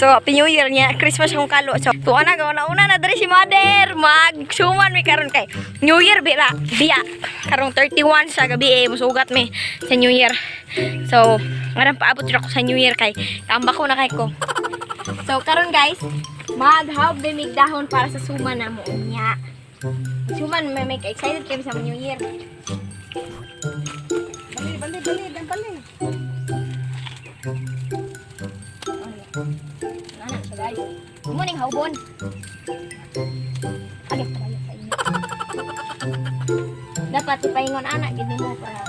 So, Happy New Year niya. Christmas akong kalo. So, tuwa na, una na dari si Mother. Mag-suman mi karon kay New Year, biya. Karong 31 sa gabi musugat mi sa New Year. So, ngayon paabot rin ako sa New Year kay tambak ko na kay ko. So, karon guys, mag-hawag bimig dahon para sa suman na mo niya. Suman, may excited kami sa New Year. Bali. Ano siya guys? Muning haubon. Alit tayo sa inyo. Dapat ipaingon anak gini mo para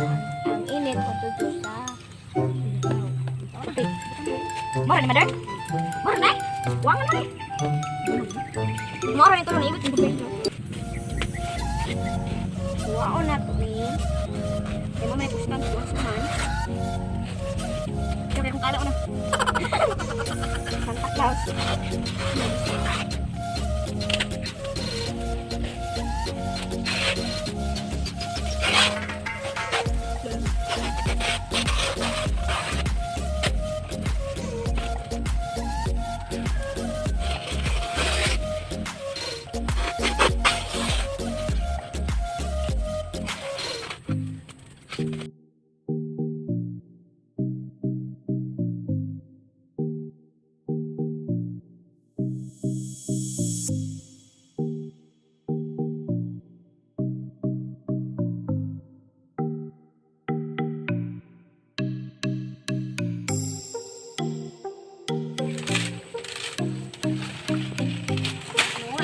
ang init o tuto sa. Mara ni Mother? Mara na? Wangan na. Mara nito na ibig ng bubay. Wow na to eh. Kaya mamaya pusikan ko ang suman. Kaya kung kala ko na. Santa Claus.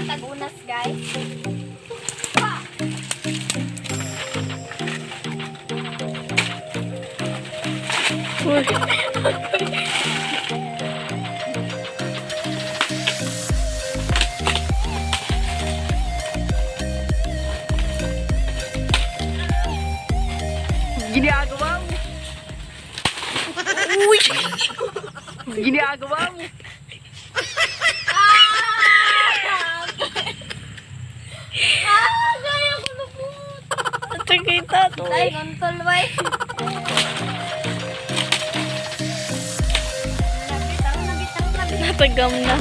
Tagunas guys. Ginagawa mo. Uy! Ginagawa mo. Gaya ko na po. Kita to. Ay, kontol ba eh. Natagam na.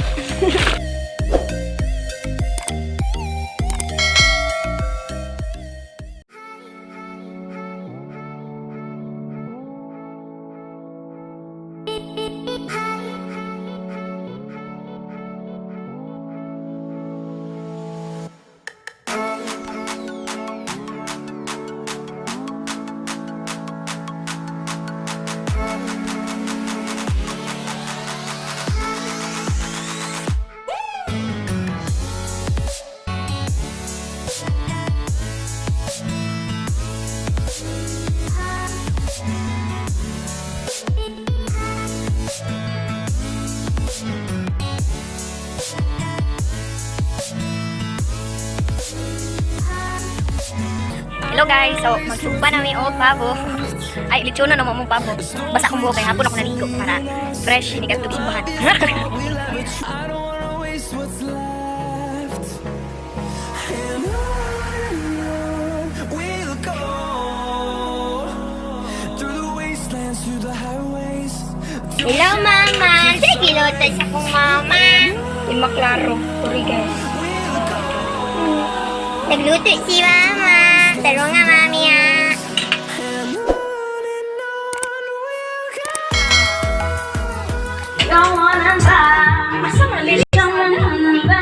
Hello guys, so magsugba namin o pabo. Ay, lechon na naman mong pabo. Basta akong buhok kaya hapon ako naligo para fresh, hindi ka tugsimbahan. Hello mama, sa gilotas akong mama. Lima klaro, sorry guys. Nagluto si mama. Taro nga mami ah. Ikaw ang ba? Asa mali? Ikaw ang ba?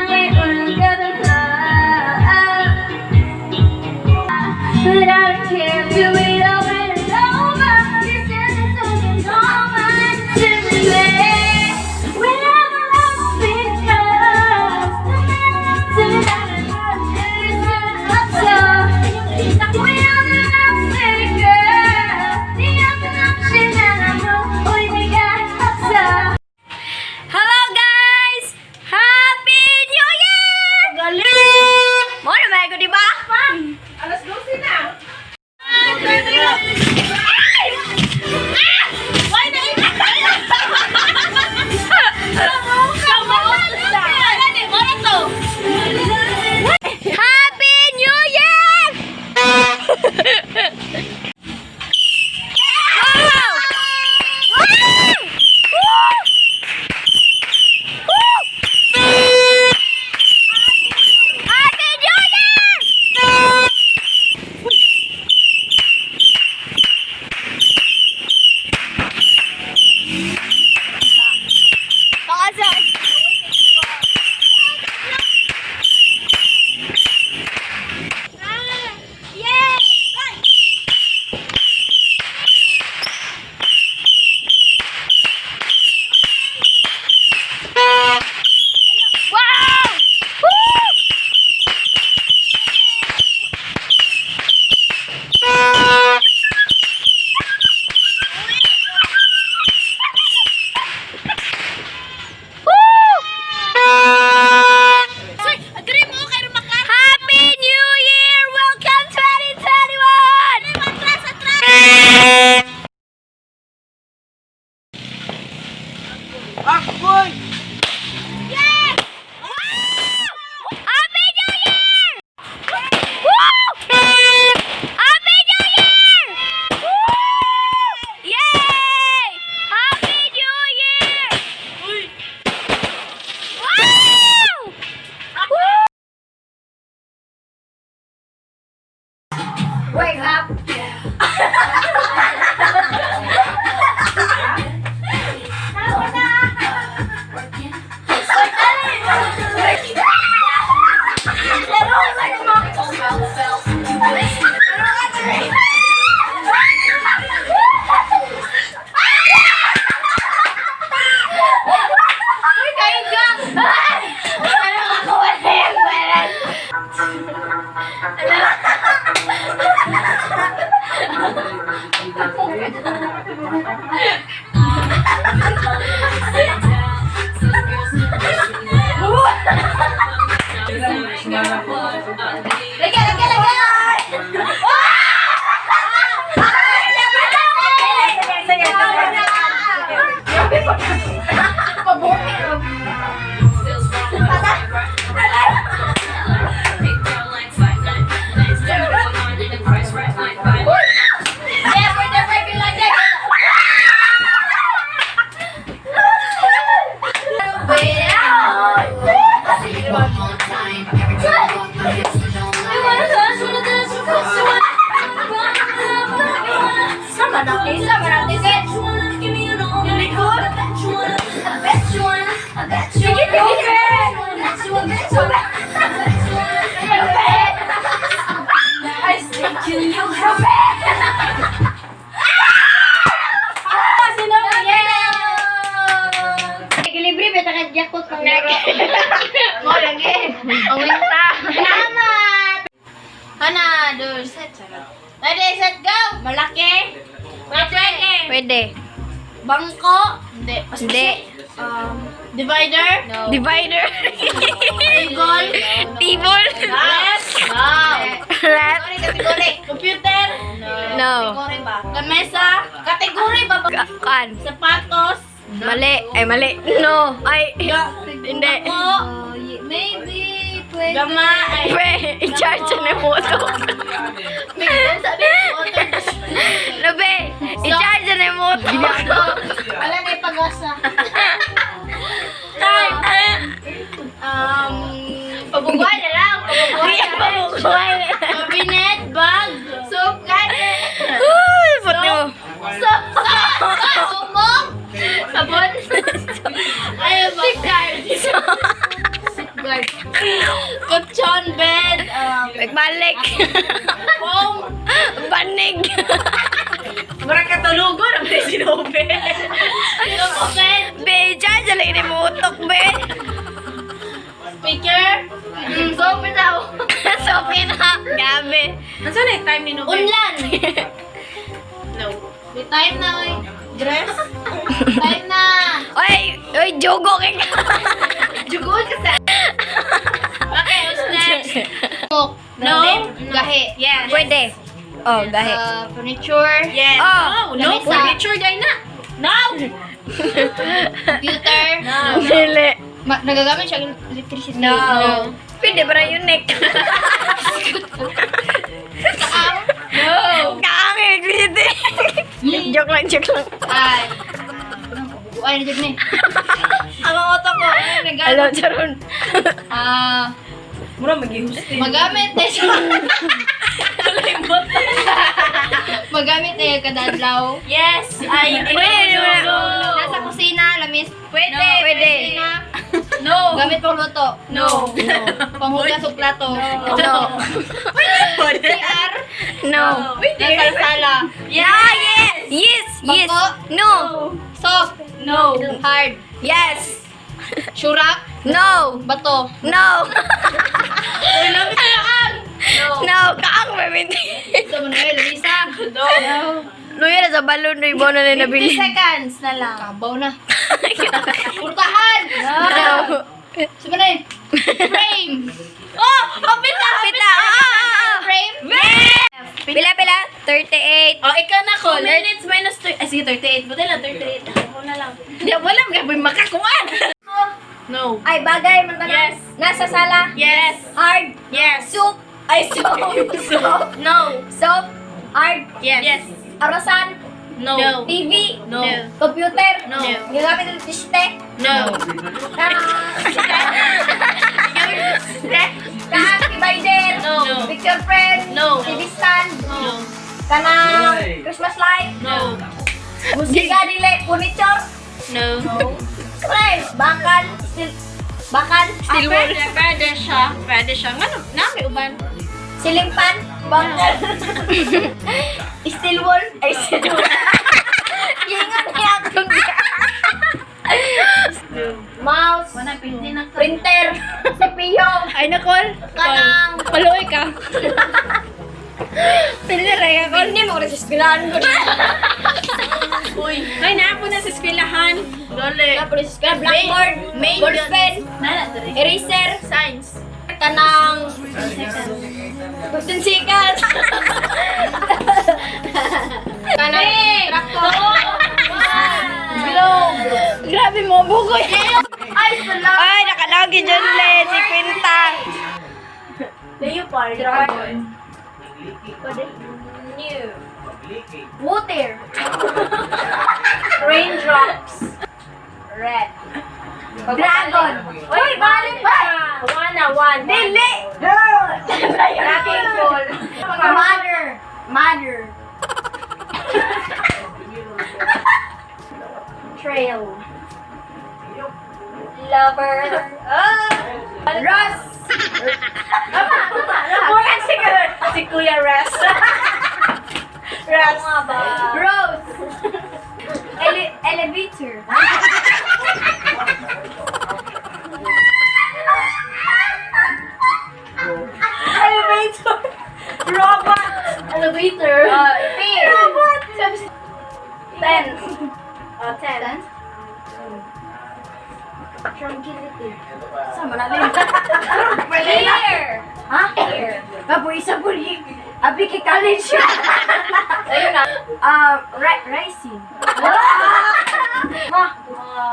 Without care to it over and over. This is something common to me. Whenever I'm speaking up, no matter what to do, everything up so. We are the nothing girl. The other option and I know we got up so. Hello guys! Happy New Year! Galing! Mo na ba ko di ba? Alas 12 na. Wake up. Ako na. Ready, set, go! Malaki? Pwede. Bangko? Hindi. Hindi. Divider? No. Divider. Table? Table. Yes. No. Rat. Kategory. Computer? No. Kategory ba? Lamesa? Kategory ba? Kan. Sapatos? Mali. Ay, mali. No. Ay. Hindi. Ako? Maybe. Pwede. Gama? Ay. Pwede. I-charge na yung moto. Bigyan sabi ko. Labe. I-charge na yung moto. Wala na yung pag-asa. Time. Pabubuhay na lang. Pabubuhay. Cabinet, bag, soap, cabinet. Uy, puti mo. Soap, umong, sabon. Ayun ba? Safeguard. Kutsyon, bed, Nagbalik. foam. Banig. Mura katulugon ang may sinobe. Soap, bed, Be, i-charge na yung motok, be. speaker, soap, daw. So, na. Gabi. Nasaan na yung time ni Nubel? Unlan! No. May time na, oy. Dress? Time na! Oy, jogo ka. Jugod ka sa... Okay, what's next? No? Gahe. Yes. Pwede. Oh, gahi. Furniture. Yes. Oh, no. Furniture dahil na. No! Computer. No. Dili. Nagagamit siya ng electricity. No. Pwede ba na unique? No. Kaang electricity. Joke lang. Ay. Ay, nandiyan na eh. Ang auto ko. Hello, Charon. Mura magamit na siya. Magamit na yung kadadlaw. Yes! Ay, nasa kusina, lamis. Pwede. Kusina. No. Gamit pang luto. No. Panghugas o plato. No. CR. No. Nasa sala. Yes. Bangko? No. Soft. No. Hard. Yes. Shurak. No. Bato. No. No. No. Kaang baby. Ito mo na yun, Lisa. No. Luya na sa balon na ibaw na 50 nabili. seconds na lang. Kabaw na. Purtahan! No. Sabi na yun. Frame! Oh! Pita! Frame? Pila? 38. Oh, ikaw na ko. 2 minutes minus 3. Sige, 38. Buti lang, 38. Ako na lang. Hindi, wala. May makakuan. No. Ay, bagay man Yes. Nasa sala. Yes. Hard. Yes. Soup. Ay, soup. Soup. No. Soap. Hard. Yes. Arasan. No. TV. No. Computer. No. Gagamit ng tiste. No. Divider. No. Picture frame. No. TV stand. No. Kanang Christmas light. No. Musika dili furniture. No. Pre, bakal, bakal, Steel wool. Pwede siya. Pwede siya. Nga, nami uban. ceiling fan, bakal. Steel wool, ay steel wool. Ingat niya akong mouse, printer, CPU, Ay, nakol. kanang Paluoy ka. Piniray ako. hindi mo rin sispilahan ko. Uy. Ay, naapo na sa eskwelahan. Dole. Blackboard, board pen, eraser, Science. kanang 15 seconds. Kanang tractor. Globe. Grabe mo, bugoy. Ay, salamat. Ay, nakalagi dyan le. Si Quinta. Leopard. Dragon. New. Water. Raindrops. Red. Dragon. Uy, balik ba? One. Dili. Wrecking ball. Mother. Mother. Trail. Lover. Ross. Bukan si Kuya Ross. Ross. Rose. Elevator. Elevator. Robot. Elevator. Robot. 10. 10. Tranquility. Sama natin. Hair. Ha? Hair. Baboy sa buli. Abi kay college. Ayun na. Rising.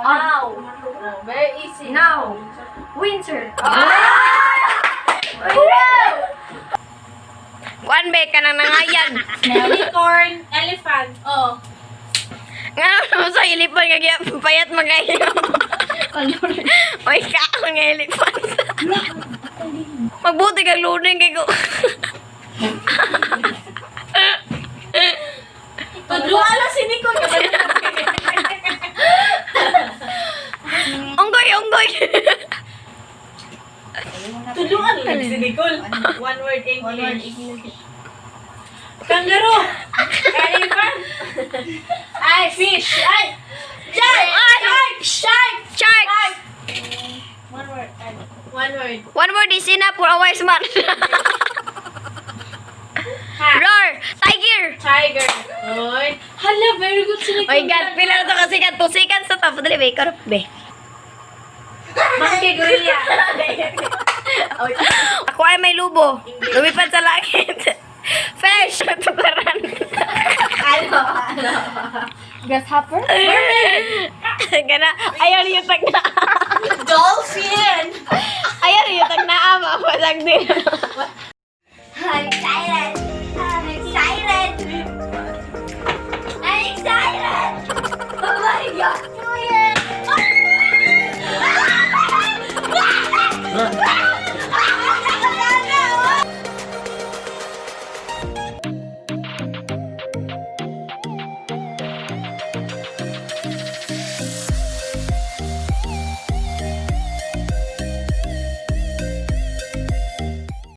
Now. Very easy. Now. Winter. Kuan be ka nang nangayan. Unicorn. Elephant. Oh. Nga naman sa ilipan nga kaya payat magayon. Oy ka ako nga ilipan. Magbuti kang lunin kay ko. Tudluan lang si Nicole. Unggoy. Tudluan lang si Nicole. One word English. Kangaroo. Elephant. Ay, fish. Ay. Shark. One word. One word. One word is enough for a wise man. Cat. Roar. Tiger. Tiger. Oy. Hala, very good si Nicole. Oy God, pila na to kasi ka 2 seconds sa top. Dali be, karap be. Monkey gorilla. Ako ay may lubo. Lumipad sa langit. Fish. Tukaran. Ano? Grasshopper? Gana. Ayaw niyo tag na. Dolphin. Ayaw niyo tag na ama. Pasag din.